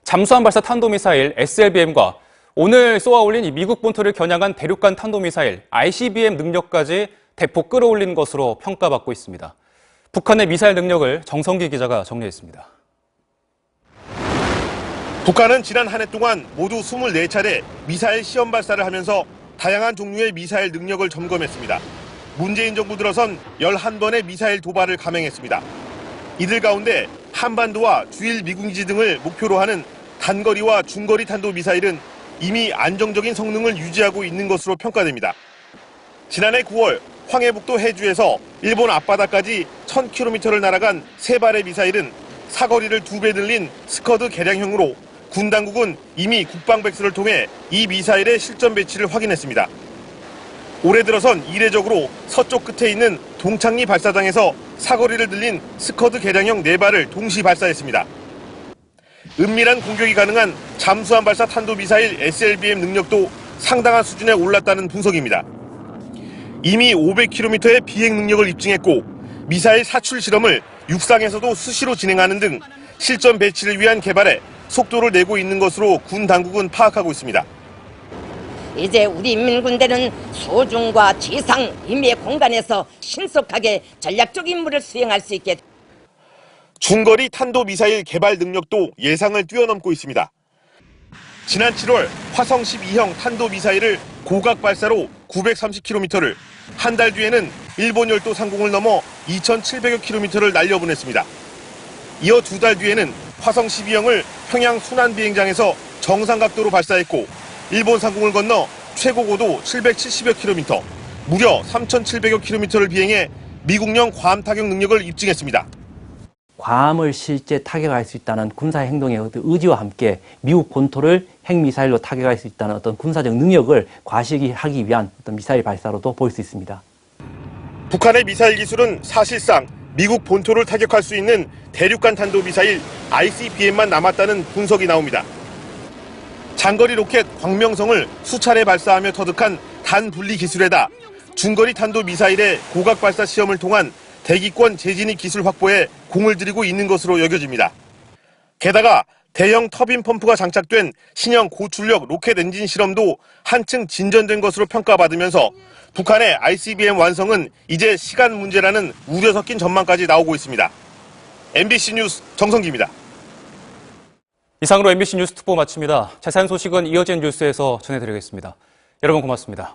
잠수함 발사 탄도미사일 SLBM과 오늘 쏘아올린 이 미국 본토를 겨냥한 대륙간 탄도미사일 ICBM 능력까지 대폭 끌어올린 것으로 평가받고 있습니다. 북한의 미사일 능력을 정성기 기자가 정리했습니다. 북한은 지난 한 해 동안 모두 24차례 미사일 시험 발사를 하면서 다양한 종류의 미사일 능력을 점검했습니다. 문재인 정부 들어선 11번의 미사일 도발을 감행했습니다. 이들 가운데 한반도와 주일 미군기지 등을 목표로 하는 단거리와 중거리 탄도미사일은 이미 안정적인 성능을 유지하고 있는 것으로 평가됩니다. 지난해 9월 황해북도 해주에서 일본 앞바다까지 1000km를 날아간 3발의 미사일은 사거리를 2배 늘린 스커드 개량형으로 군 당국은 이미 국방백서를 통해 이 미사일의 실전 배치를 확인했습니다. 올해 들어선 이례적으로 서쪽 끝에 있는 동창리 발사장에서 사거리를 늘린 스커드 개량형 4발을 동시 발사했습니다. 은밀한 공격이 가능한 잠수함 발사 탄도미사일 SLBM 능력도 상당한 수준에 올랐다는 분석입니다. 이미 500km의 비행 능력을 입증했고 미사일 사출 실험을 육상에서도 수시로 진행하는 등 실전 배치를 위한 개발에 속도를 내고 있는 것으로 군 당국은 파악하고 있습니다. 이제 우리 인민군대는 소중과 지상, 임의 공간에서 신속하게 전략적 임무를 수행할 수 있게. 중거리 탄도미사일 개발 능력도 예상을 뛰어넘고 있습니다. 지난 7월 화성 12형 탄도미사일을 고각 발사로 930km를, 한 달 뒤에는 일본 열도 상공을 넘어 2700여 km를 날려보냈습니다. 이어 2달 뒤에는 화성 12형을 평양 순환비행장에서 정상 각도로 발사했고 일본 상공을 건너 최고 고도 770여 km, 무려 3700여 km를 비행해 미국령 괌 타격 능력을 입증했습니다. 괌을 실제 타격할 수 있다는 군사 행동의 의지와 함께 미국 본토를 핵미사일로 타격할 수 있다는 어떤 군사적 능력을 과시하기 위한 어떤 미사일 발사로도 볼 수 있습니다. 북한의 미사일 기술은 사실상 미국 본토를 타격할 수 있는 대륙간 탄도미사일 ICBM만 남았다는 분석이 나옵니다. 장거리 로켓 광명성을 수차례 발사하며 터득한 단분리 기술에다 중거리 탄도미사일의 고각 발사 시험을 통한 대기권 재진입 기술 확보에 공을 들이고 있는 것으로 여겨집니다. 게다가 대형 터빈 펌프가 장착된 신형 고출력 로켓 엔진 실험도 한층 진전된 것으로 평가받으면서 북한의 ICBM 완성은 이제 시간 문제라는 우려 섞인 전망까지 나오고 있습니다. MBC 뉴스 정성기입니다. 이상으로 MBC 뉴스 특보 마칩니다. 자세한 소식은 이어진 뉴스에서 전해드리겠습니다. 여러분 고맙습니다.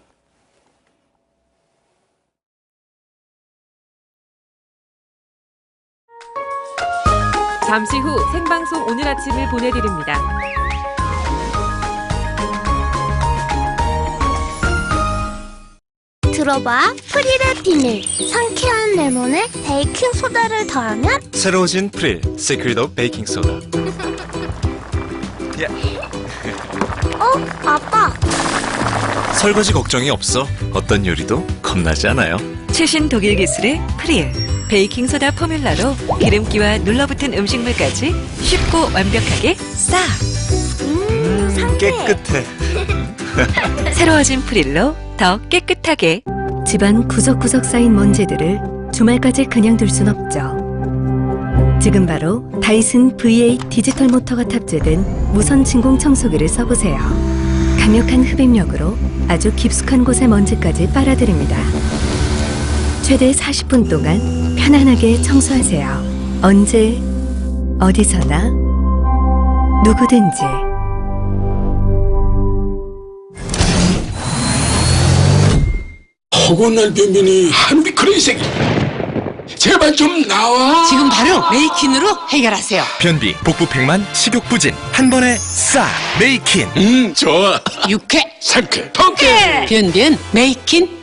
잠시 후 생방송 오늘 아침을 보내드립니다. 들어봐, 프리레티닐. 상쾌한 레몬에 베이킹 소다를 더하면 새로워진 프릴, 시크릿 오브 베이킹 소다. 아빠. 설거지 걱정이 없어. 어떤 요리도 겁나지 않아요. 최신 독일 기술의 프릴. 베이킹소다 포뮬러로 기름기와 눌러붙은 음식물까지 쉽고 완벽하게 싹. 상쾌해. 깨끗해. 새로워진 프릴로 더 깨끗하게. 집안 구석구석 쌓인 먼지들을 주말까지 그냥 둘 순 없죠. 지금 바로 다이슨 V8 디지털 모터가 탑재된 무선 진공 청소기를 써보세요. 강력한 흡입력으로 아주 깊숙한 곳의 먼지까지 빨아들입니다. 최대 40분 동안 편안하게 청소하세요. 언제, 어디서나, 누구든지. 허구날 변변이 한비 크레이 새끼. 제발 좀 나와. 지금 바로 메이킨으로 해결하세요. 변비, 복부 팽만, 식욕 부진 한 번에 싹 메이킨. 좋아. 육회, 상쾌, 통쾌. 변변 메이킨.